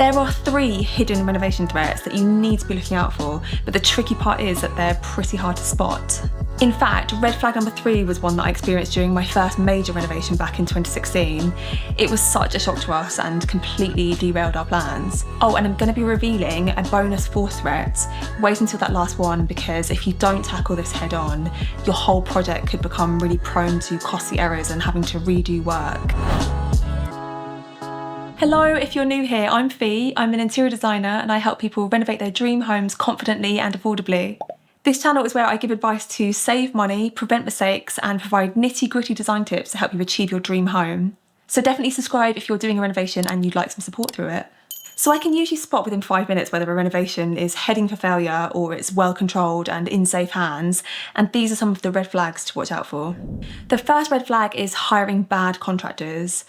There are 3 hidden renovation threats that you need to be looking out for, but the tricky part is that they're pretty hard to spot. In fact, red flag number 3 was one that I experienced during my first major renovation back in 2016. It was such a shock to us and completely derailed our plans. Oh, and I'm going to be revealing a bonus 4th threat. Wait until that last one, because if you don't tackle this head on, your whole project could become really prone to costly errors and having to redo work. Hello, if you're new here, I'm Fee. I'm an interior designer and I help people renovate their dream homes confidently and affordably. This channel is where I give advice to save money, prevent mistakes, and provide nitty-gritty design tips to help you achieve your dream home. So definitely subscribe if you're doing a renovation and you'd like some support through it. So I can usually spot within 5 minutes whether a renovation is heading for failure or it's well controlled and in safe hands, and these are some of the red flags to watch out for. The first red flag is hiring bad contractors.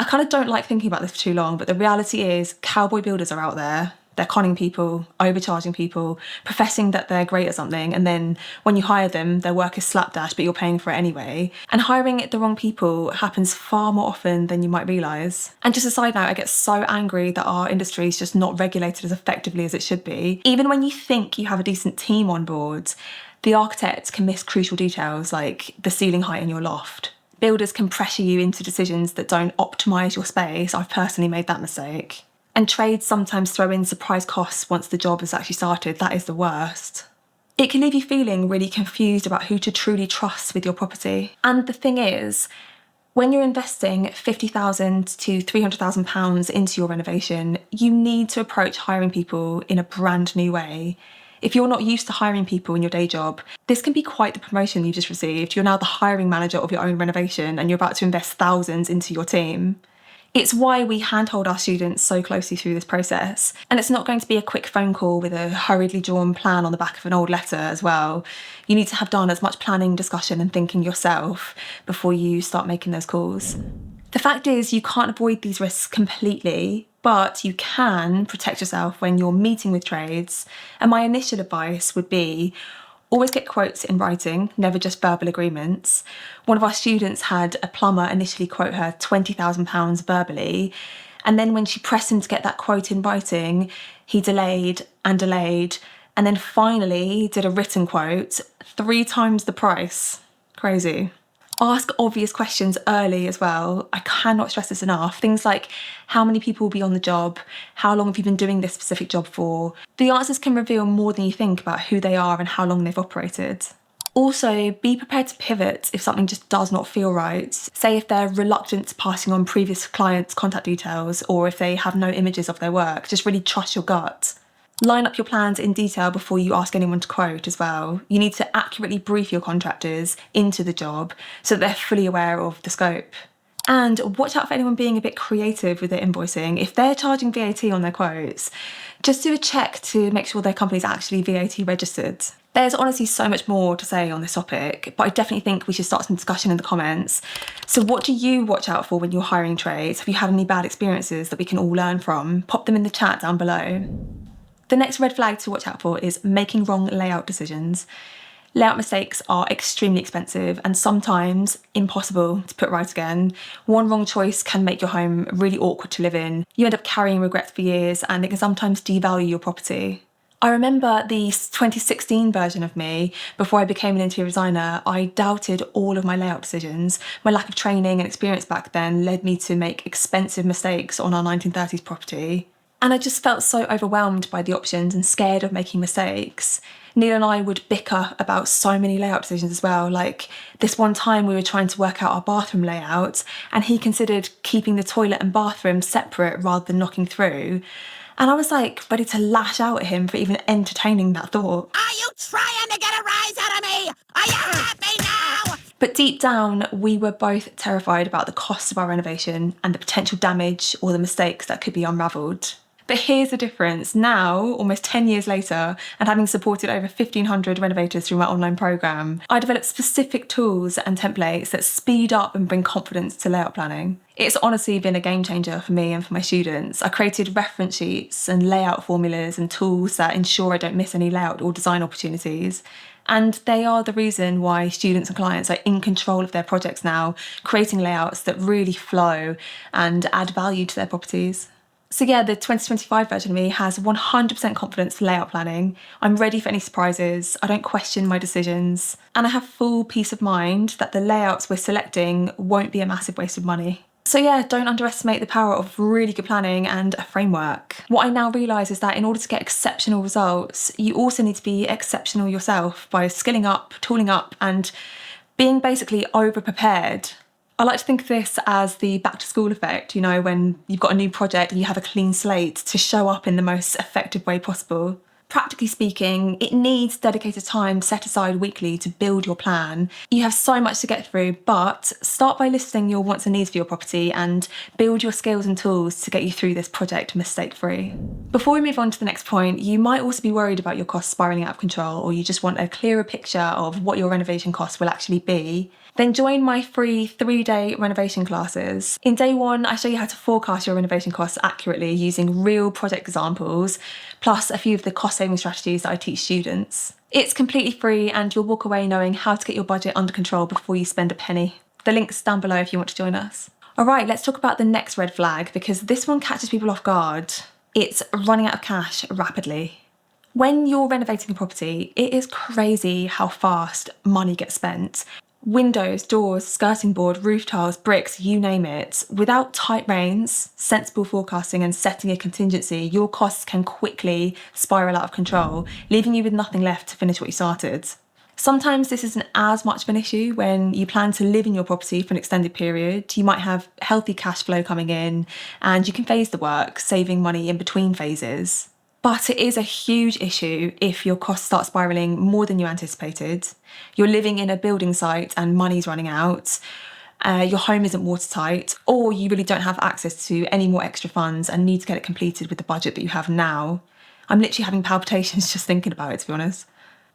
I kind of don't like thinking about this for too long, but the reality is cowboy builders are out there. They're conning people, overcharging people, professing that they're great at something, and then when you hire them, their work is slapdash, but you're paying for it anyway. And hiring the wrong people happens far more often than you might realise. And just a side note, I get so angry that our industry is just not regulated as effectively as it should be. Even when you think you have a decent team on board, the architect can miss crucial details like the ceiling height in your loft. Builders can pressure you into decisions that don't optimise your space. I've personally made that mistake. And trades sometimes throw in surprise costs once the job has actually started. That is the worst. It can leave you feeling really confused about who to truly trust with your property. And the thing is, when you're investing £50,000 to £300,000 into your renovation, you need to approach hiring people in a brand new way. If you're not used to hiring people in your day job, this can be quite the promotion you just received. You're now the hiring manager of your own renovation and you're about to invest thousands into your team. It's why we handhold our students so closely through this process. And it's not going to be a quick phone call with a hurriedly drawn plan on the back of an old letter as well. You need to have done as much planning, discussion and thinking yourself before you start making those calls. The fact is, you can't avoid these risks completely, but you can protect yourself when you're meeting with trades. And my initial advice would be, always get quotes in writing, never just verbal agreements. One of our students had a plumber initially quote her £20,000 verbally, and then when she pressed him to get that quote in writing, he delayed, and then finally did a written quote, 3 times the price. Crazy. Ask obvious questions early as well. I cannot stress this enough. Things like, how many people will be on the job? How long have you been doing this specific job for? The answers can reveal more than you think about who they are and how long they've operated. Also, be prepared to pivot if something just does not feel right. Say if they're reluctant to passing on previous clients' contact details, or if they have no images of their work, just really trust your gut. Line up your plans in detail before you ask anyone to quote as well. You need to accurately brief your contractors into the job so that they're fully aware of the scope. And watch out for anyone being a bit creative with their invoicing. If they're charging VAT on their quotes, just do a check to make sure their company's actually VAT registered. There's honestly so much more to say on this topic, but I definitely think we should start some discussion in the comments. So what do you watch out for when you're hiring trades? Have you had any bad experiences that we can all learn from? Pop them in the chat down below. The next red flag to watch out for is making wrong layout decisions. Layout mistakes are extremely expensive and sometimes impossible to put right again. One wrong choice can make your home really awkward to live in. You end up carrying regrets for years and it can sometimes devalue your property. I remember the 2016 version of me, before I became an interior designer, I doubted all of my layout decisions. My lack of training and experience back then led me to make expensive mistakes on our 1930s property. And I just felt so overwhelmed by the options and scared of making mistakes. Neil and I would bicker about so many layout decisions as well. Like this one time we were trying to work out our bathroom layout and he considered keeping the toilet and bathroom separate rather than knocking through. And I was like ready to lash out at him for even entertaining that thought. Are you trying to get a rise out of me? Are you happy now? But deep down, we were both terrified about the cost of our renovation and the potential damage or the mistakes that could be unravelled. But here's the difference. Now, almost 10 years later, and having supported over 1,500 renovators through my online programme, I developed specific tools and templates that speed up and bring confidence to layout planning. It's honestly been a game changer for me and for my students. I created reference sheets and layout formulas and tools that ensure I don't miss any layout or design opportunities. And they are the reason why students and clients are in control of their projects now, creating layouts that really flow and add value to their properties. So yeah, the 2025 version of me has 100% confidence layout planning. I'm ready for any surprises. I don't question my decisions. And I have full peace of mind that the layouts we're selecting won't be a massive waste of money. So yeah, don't underestimate the power of really good planning and a framework. What I now realise is that in order to get exceptional results, you also need to be exceptional yourself by skilling up, tooling up, and being basically over-prepared. I like to think of this as the back to school effect, you know, when you've got a new project and you have a clean slate to show up in the most effective way possible. Practically speaking, it needs dedicated time set aside weekly to build your plan. You have so much to get through, but start by listing your wants and needs for your property and build your skills and tools to get you through this project mistake-free. Before we move on to the next point, you might also be worried about your costs spiralling out of control, or you just want a clearer picture of what your renovation costs will actually be. Then join my free 3-day renovation classes. In day 1, I show you how to forecast your renovation costs accurately using real project examples, plus a few of the cost-saving strategies that I teach students. It's completely free and you'll walk away knowing how to get your budget under control before you spend a penny. The link's down below if you want to join us. All right, let's talk about the next red flag because this one catches people off guard. It's running out of cash rapidly. When you're renovating a property, it is crazy how fast money gets spent. Windows, doors, skirting board, roof tiles, bricks, you name it. Without tight reins, sensible forecasting and setting a contingency, your costs can quickly spiral out of control, leaving you with nothing left to finish what you started. Sometimes this isn't as much of an issue when you plan to live in your property for an extended period. You might have healthy cash flow coming in and you can phase the work, saving money in between phases. But it is a huge issue if your costs start spiralling more than you anticipated. You're living in a building site and money's running out, your home isn't watertight, or you really don't have access to any more extra funds and need to get it completed with the budget that you have now. I'm literally having palpitations just thinking about it, to be honest.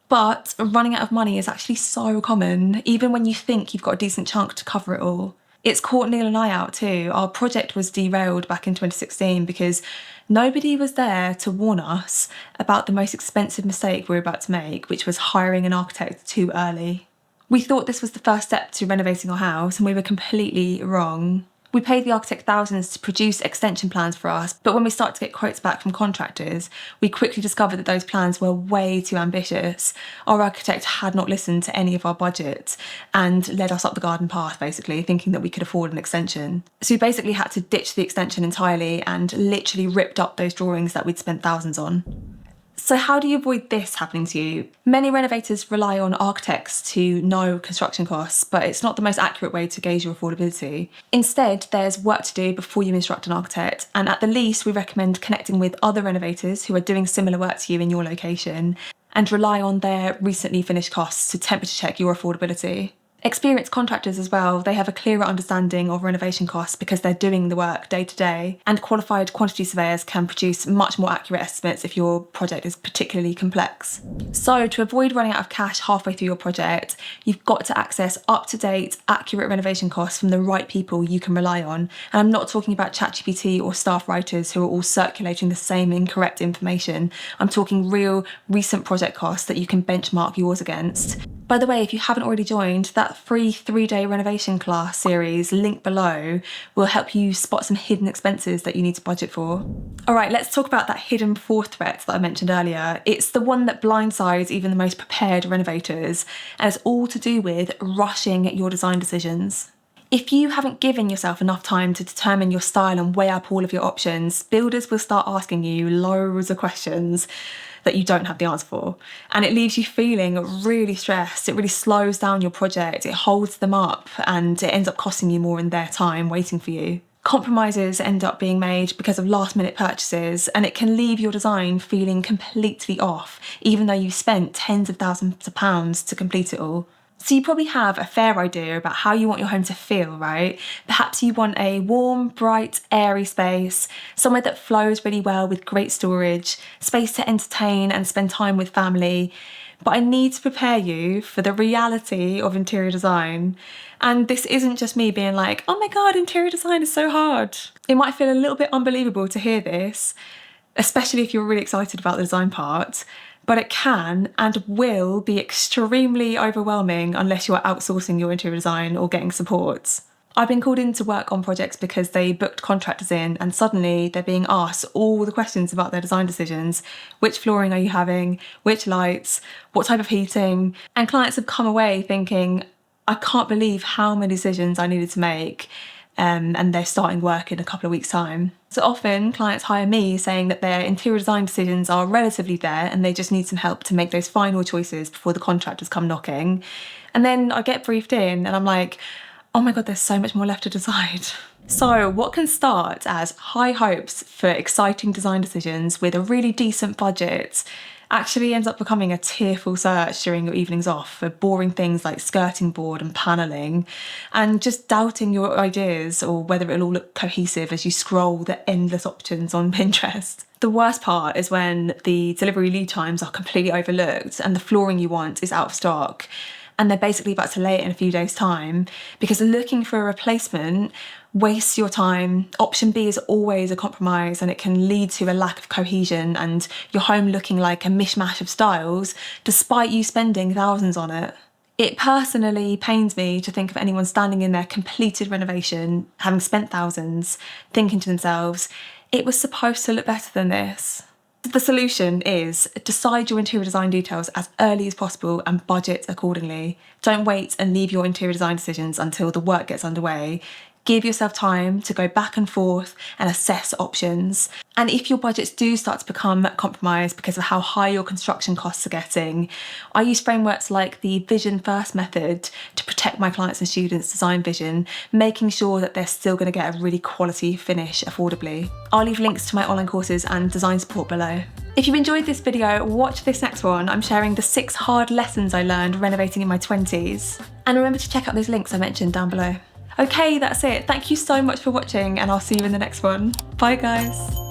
But running out of money is actually so common, even when you think you've got a decent chunk to cover it all. It's caught Neil and I out too. Our project was derailed back in 2016 because nobody was there to warn us about the most expensive mistake we were about to make, which was hiring an architect too early. We thought this was the first step to renovating our house and we were completely wrong. We paid the architect thousands to produce extension plans for us, but when we started to get quotes back from contractors, we quickly discovered that those plans were way too ambitious. Our architect had not listened to any of our budget and led us up the garden path, basically, thinking that we could afford an extension. So we basically had to ditch the extension entirely and literally ripped up those drawings that we'd spent thousands on. So how do you avoid this happening to you? Many renovators rely on architects to know construction costs, but it's not the most accurate way to gauge your affordability. Instead, there's work to do before you instruct an architect, and at the least, we recommend connecting with other renovators who are doing similar work to you in your location, and rely on their recently finished costs to temperature check your affordability. Experienced contractors as well, they have a clearer understanding of renovation costs because they're doing the work day to day, and qualified quantity surveyors can produce much more accurate estimates if your project is particularly complex. So to avoid running out of cash halfway through your project, you've got to access up-to-date, accurate renovation costs from the right people you can rely on. And I'm not talking about ChatGPT or staff writers who are all circulating the same incorrect information. I'm talking real, recent project costs that you can benchmark yours against. By the way, if you haven't already joined, that free 3-day renovation class series, link below, will help you spot some hidden expenses that you need to budget for. All right, let's talk about that hidden fourth threat that I mentioned earlier. It's the one that blindsides even the most prepared renovators, and it's all to do with rushing your design decisions. If you haven't given yourself enough time to determine your style and weigh up all of your options, builders will start asking you loads of questions that you don't have the answer for. And it leaves you feeling really stressed. It really slows down your project. It holds them up and it ends up costing you more in their time waiting for you. Compromises end up being made because of last minute purchases, and it can leave your design feeling completely off, even though you've spent tens of thousands of pounds to complete it all. So you probably have a fair idea about how you want your home to feel, right? Perhaps you want a warm, bright, airy space, somewhere that flows really well with great storage, space to entertain and spend time with family. But I need to prepare you for the reality of interior design. And this isn't just me being like, oh my God, interior design is so hard. It might feel a little bit unbelievable to hear this, especially if you're really excited about the design part. But it can and will be extremely overwhelming unless you're outsourcing your interior design or getting support. I've been called in to work on projects because they booked contractors in and suddenly they're being asked all the questions about their design decisions. Which flooring are you having? Which lights? What type of heating? And clients have come away thinking, I can't believe how many decisions I needed to make. And they're starting work in a couple of weeks' time. So often clients hire me saying that their interior design decisions are relatively there and they just need some help to make those final choices before the contractors come knocking. And then I get briefed in and I'm like, oh my God, there's so much more left to decide. So what can start as high hopes for exciting design decisions with a really decent budget actually ends up becoming a tearful search during your evenings off for boring things like skirting board and panelling, and just doubting your ideas or whether it'll all look cohesive as you scroll the endless options on Pinterest. The worst part is when the delivery lead times are completely overlooked and the flooring you want is out of stock and they're basically about to lay it in a few days' time, because looking for a replacement wastes your time. Option B is always a compromise and it can lead to a lack of cohesion and your home looking like a mishmash of styles despite you spending thousands on it. It personally pains me to think of anyone standing in their completed renovation, having spent thousands, thinking to themselves, it was supposed to look better than this. The solution is decide your interior design details as early as possible and budget accordingly. Don't wait and leave your interior design decisions until the work gets underway. Give yourself time to go back and forth and assess options. And if your budgets do start to become compromised because of how high your construction costs are getting, I use frameworks like the Vision First method to protect my clients' and students' design vision, making sure that they're still going to get a really quality finish affordably. I'll leave links to my online courses and design support below. If you enjoyed this video, watch this next one. I'm sharing the 6 hard lessons I learned renovating in my 20s. And remember to check out those links I mentioned down below. Okay, that's it. Thank you so much for watching and I'll see you in the next one. Bye guys.